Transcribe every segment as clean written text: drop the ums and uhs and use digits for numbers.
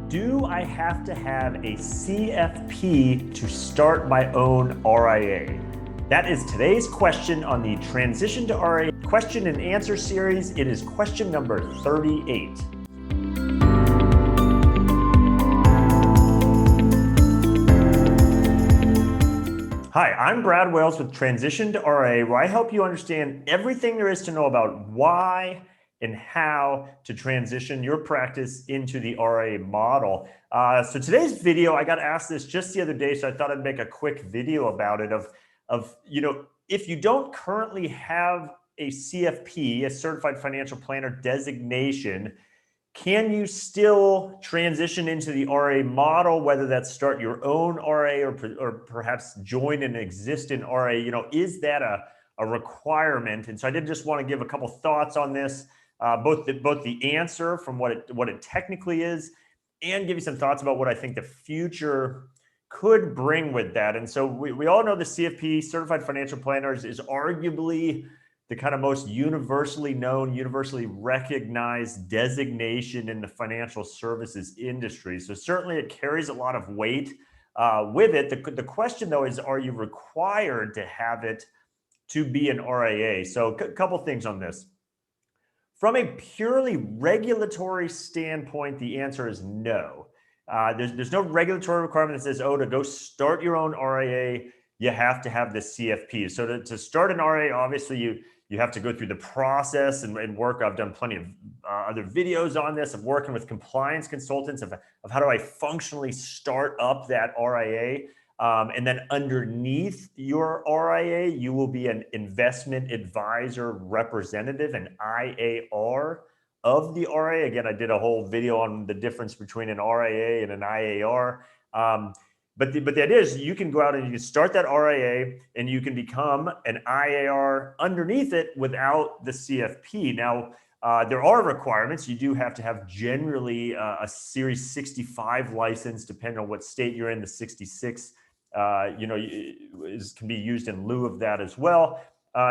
Do I have to have a CFP to start my own RIA? That is today's question on the Transition to RIA question and answer series. It is question number 38. Hi, I'm Brad Wales with Transition to RIA, where I help you understand everything there is to know about why and how to transition your practice into the RIA model. So today's video, I got asked this just the other day, so I thought I'd make a quick video about it if you don't currently have a CFP, a Certified Financial Planner designation, can you still transition into the RIA model, whether that's start your own RIA or perhaps join an existing RIA? Is that a requirement? And so I did just want to give a couple thoughts on this. Both the answer from what it technically is, and give you some thoughts about what I think the future could bring with that. And so we all know the CFP, Certified Financial Planners, is arguably the kind of most universally known, universally recognized designation in the financial services industry. So certainly it carries a lot of weight with it. The question though is, are you required to have it to be an RIA? So a couple things on this. From a purely regulatory standpoint, the answer is no. There's no regulatory requirement that says, to go start your own RIA, you have to have the CFP. So to start an RIA, obviously you have to go through the process and work. I've done plenty of other videos on this, of working with compliance consultants of how do I functionally start up that RIA. And then underneath your RIA, you will be an investment advisor representative, an IAR of the RIA. Again, I did a whole video on the difference between an RIA and an IAR. But the idea is you can go out and you can start that RIA and you can become an IAR underneath it without the CFP. Now, there are requirements. You do have to have generally a Series 65 license, depending on what state you're in. The 66 can be used in lieu of that as well.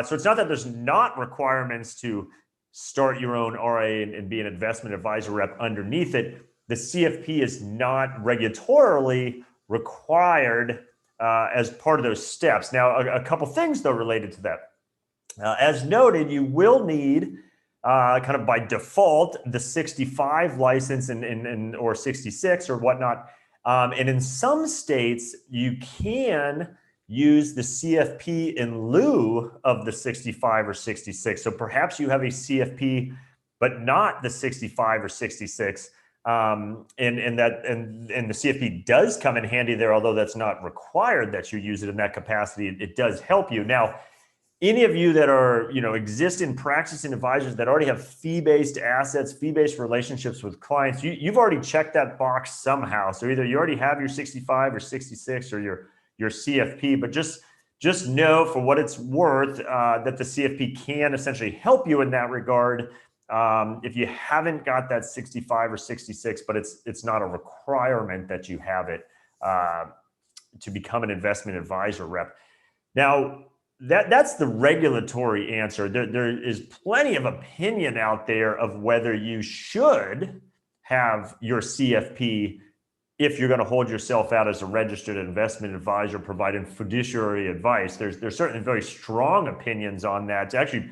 So it's not that there's not requirements to start your own RIA and be an investment advisor rep underneath it. The CFP is not regulatorily required as part of those steps. Now, a couple things though related to that. As noted, you will need kind of by default the 65 license or 66 or whatnot. And in some states, you can use the CFP in lieu of the 65 or 66. So perhaps you have a CFP, but not the 65 or 66. And the CFP does come in handy there, although that's not required that you use it in that capacity. It does help you. Now, any of you that are, existing practicing advisors that already have fee-based assets, fee-based relationships with clients, you've already checked that box somehow. So either you already have your 65 or 66 or your CFP, but just know for what it's worth that the CFP can essentially help you in that regard if you haven't got that 65 or 66, but it's not a requirement that you have it to become an investment advisor rep. Now, that's the regulatory answer. There is plenty of opinion out there of whether you should have your CFP if you're going to hold yourself out as a registered investment advisor providing fiduciary advice. There's certainly very strong opinions on that. It's actually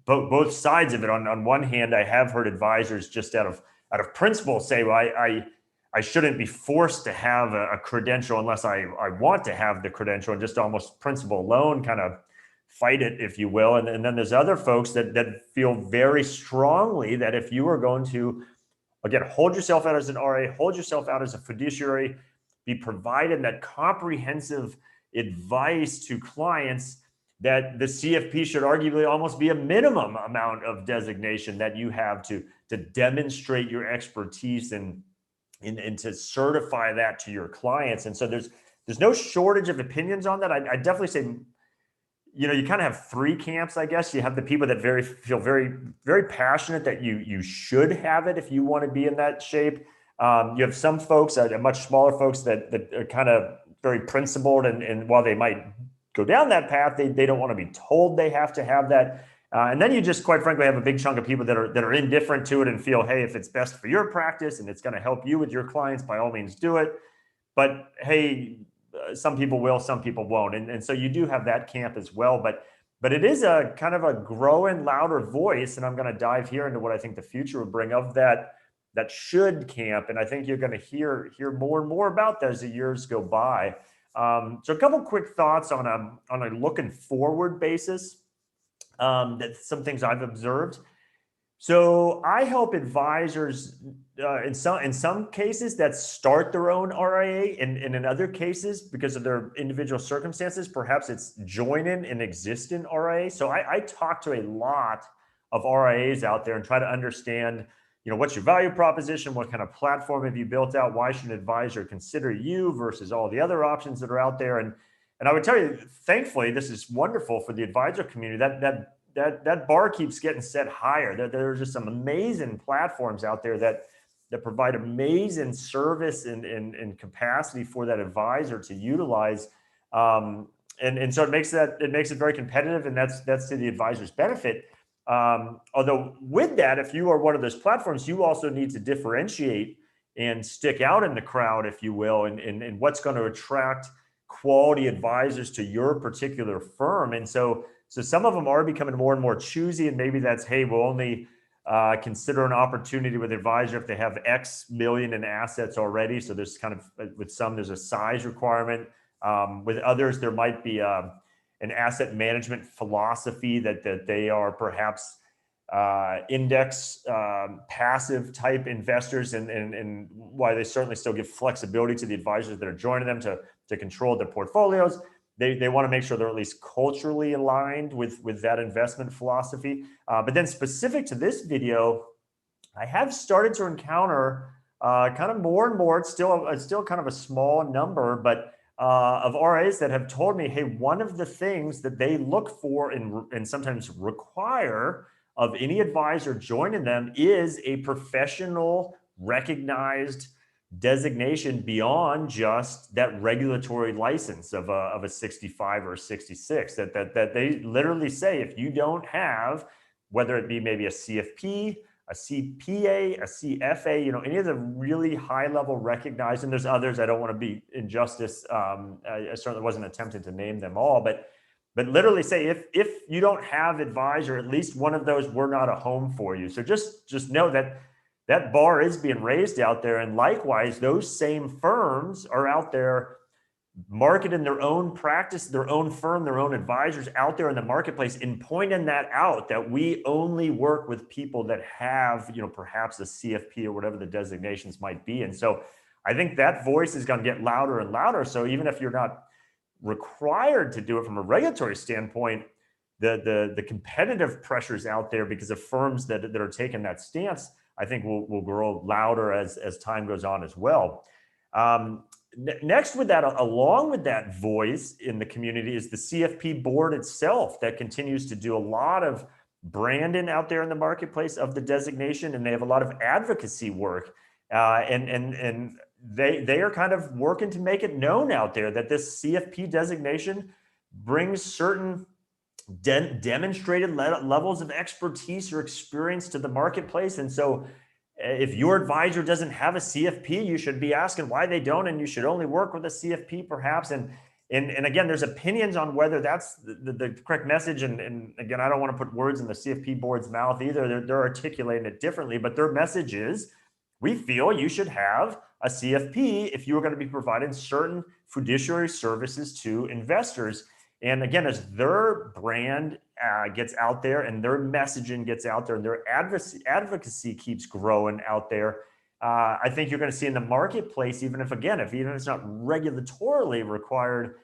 both sides of it. On one hand, I have heard advisors just out of principle say, well, I shouldn't be forced to have a credential unless I want to have the credential, and just almost principle alone kind of fight it, if you will. And then there's other folks that feel very strongly that if you are going to, again, hold yourself out as an RA, hold yourself out as a fiduciary, be provided that comprehensive advice to clients, that the CFP should arguably almost be a minimum amount of designation that you have to demonstrate your expertise and to certify that to your clients. And so there's no shortage of opinions on that. I definitely say, you kind of have three camps, I guess. You have the people that feel very, very passionate that you should have it if you want to be in that shape. You have some folks, much smaller folks that are kind of very principled, and while they might go down that path, they don't want to be told they have to have that. And then you just, quite frankly, have a big chunk of people that are indifferent to it and feel, hey, if it's best for your practice and it's going to help you with your clients, by all means do it. But hey, some people will, some people won't. And so you do have that camp as well. But it is a kind of a growing, louder voice. And I'm going to dive here into what I think the future will bring of that should camp. And I think you're going to hear more and more about that as the years go by. So a couple quick thoughts on a looking forward basis. That some things I've observed. So I help advisors in some cases that start their own RIA, and in other cases, because of their individual circumstances, perhaps it's joining an existing RIA. So I talk to a lot of RIAs out there and try to understand, what's your value proposition? What kind of platform have you built out? Why should an advisor consider you versus all the other options that are out there? And I would tell you, thankfully, this is wonderful for the advisor community. That bar keeps getting set higher. There's just some amazing platforms out there that provide amazing service and capacity for that advisor to utilize. And so it makes it very competitive, and that's to the advisor's benefit. Although with that, if you are one of those platforms, you also need to differentiate and stick out in the crowd, if you will, and what's going to attract quality advisors to your particular firm. And so some of them are becoming more and more choosy, and maybe that's, hey, we'll only consider an opportunity with advisor if they have X million in assets already. So there's kind of, with some, there's a size requirement. With others, there might be an asset management philosophy that they are perhaps index passive type investors, and why they certainly still give flexibility to the advisors that are joining them to control their portfolios. They want to make sure they're at least culturally aligned with that investment philosophy. But then specific to this video, I have started to encounter kind of more and more. It's still kind of a small number, but of RAs that have told me, hey, one of the things that they look for and sometimes require of any advisor joining them is a professional recognized designation beyond just that regulatory license of a 65 or a 66, that they literally say, if you don't have, whether it be maybe a CFP, a CPA, a CFA, any of the really high level recognized, and there's others, I don't want to be injustice. I certainly wasn't attempting to name them all, but literally say, if you don't have advisor, at least one of those, we're not a home for you. So just know that bar is being raised out there. And likewise, those same firms are out there marketing their own practice, their own firm, their own advisors out there in the marketplace, and pointing that out, that we only work with people that have, perhaps a CFP or whatever the designations might be. And so I think that voice is going to get louder and louder. So even if you're not required to do it from a regulatory standpoint, the competitive pressures out there because of firms that are taking that stance, I think will grow louder as time goes on as well. Next with that, along with that voice in the community, is the CFP board itself that continues to do a lot of branding out there in the marketplace of the designation, and they have a lot of advocacy work, and they are kind of working to make it known out there that this CFP designation brings certain demonstrated levels of expertise or experience to the marketplace. And so if your advisor doesn't have a CFP, you should be asking why they don't, and you should only work with a CFP perhaps. And again, there's opinions on whether that's the correct message. And again, I don't want to put words in the CFP board's mouth either. They're articulating it differently, but their message is, we feel you should have a CFP if you are going to be providing certain fiduciary services to investors. And again, as their brand gets out there and their messaging gets out there and their advocacy keeps growing out there, I think you're going to see in the marketplace, even if it's not regulatorily required,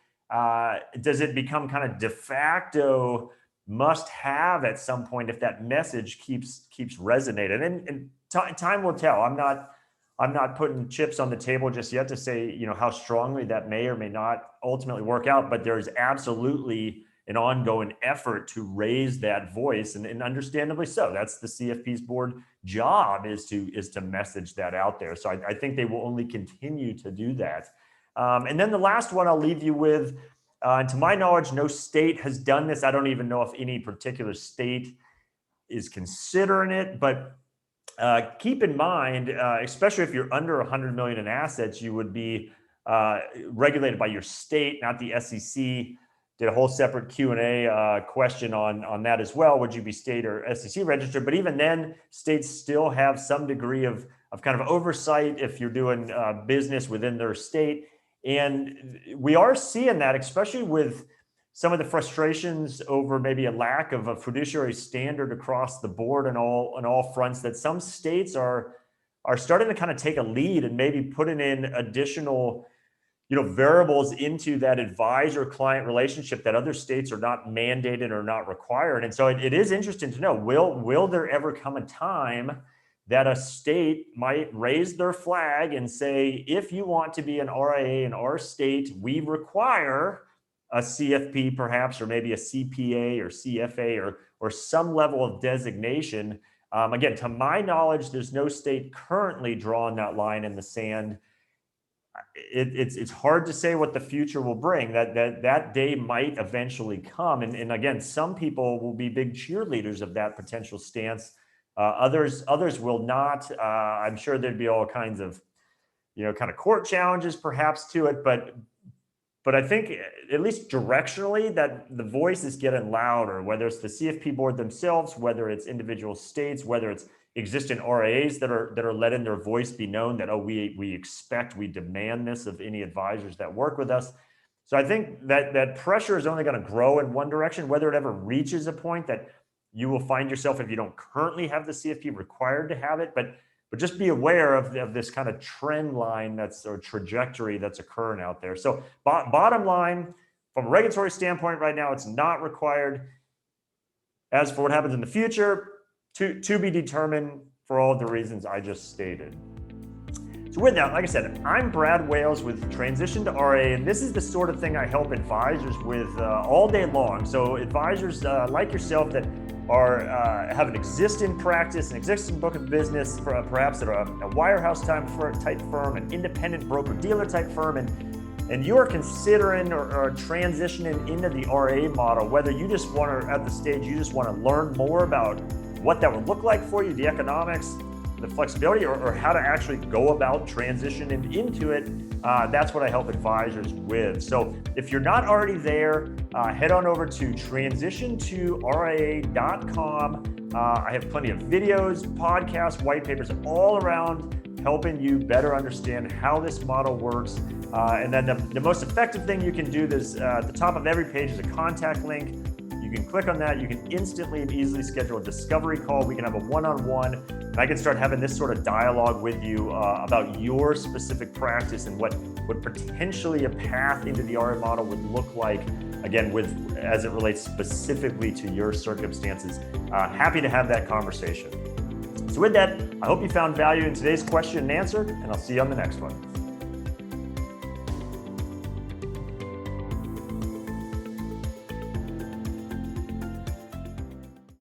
does it become kind of de facto must have at some point if that message keeps resonating? And time will tell. I'm not putting chips on the table just yet to say, how strongly that may or may not ultimately work out, but there's absolutely an ongoing effort to raise that voice, and understandably so. That's the CFP's board job, is to message that out there. So I think they will only continue to do that. And then the last one I'll leave you with, And to my knowledge, no state has done this. I don't even know if any particular state is considering it, but keep in mind, especially if you're under 100 million in assets, you would be regulated by your state, not the SEC. Did a whole separate Q&A question on that as well. Would you be state or SEC registered? But even then, states still have some degree of kind of oversight if you're doing business within their state. And we are seeing that, especially with some of the frustrations over maybe a lack of a fiduciary standard across the board on all fronts, that some states are starting to kind of take a lead and maybe putting in additional variables into that advisor-client relationship that other states are not mandated or not required. And so it is interesting to know, will there ever come a time that a state might raise their flag and say, if you want to be an RIA in our state, we require a CFP perhaps, or maybe a CPA or CFA or some level of designation. Again, to my knowledge, there's no state currently drawing that line in the sand. It's hard to say what the future will bring. That day might eventually come, and again, some people will be big cheerleaders of that potential stance. Others will not. I'm sure there'd be all kinds of kind of court challenges perhaps to it, but I think at least directionally that the voice is getting louder, whether it's the CFP board themselves, whether it's individual states, whether it's existing RIAs that are letting their voice be known that, we expect, we demand this of any advisors that work with us. So I think that pressure is only going to grow in one direction. Whether it ever reaches a point that you will find yourself, if you don't currently have the CFP, required to have it, but just be aware of this kind of trend line or trajectory that's occurring out there. So bottom line, from a regulatory standpoint right now, it's not required. As for what happens in the future, to be determined for all of the reasons I just stated. So with that, like I said, I'm Brad Wales with Transition to RIA, and this is the sort of thing I help advisors with all day long. So advisors like yourself that have an existing practice, an existing book of business, perhaps at a wirehouse type firm, an independent broker-dealer type firm, and you are considering or transitioning into the RIA model, whether you just want to, at the stage, you just want to learn more about what that would look like for you, the economics, the flexibility, or how to actually go about transitioning into it. That's what I help advisors with. So if you're not already there, head on over to transitiontoria.com. I have plenty of videos, podcasts, white papers all around helping you better understand how this model works. And then the most effective thing you can do is at the top of every page is a contact link. You can click on that. You can instantly and easily schedule a discovery call. We can have a one-on-one, and I can start having this sort of dialogue with you about your specific practice and what potentially a path into the RIA model would look like, again, as it relates specifically to your circumstances. Happy to have that conversation. So with that, I hope you found value in today's question and answer, and I'll see you on the next one.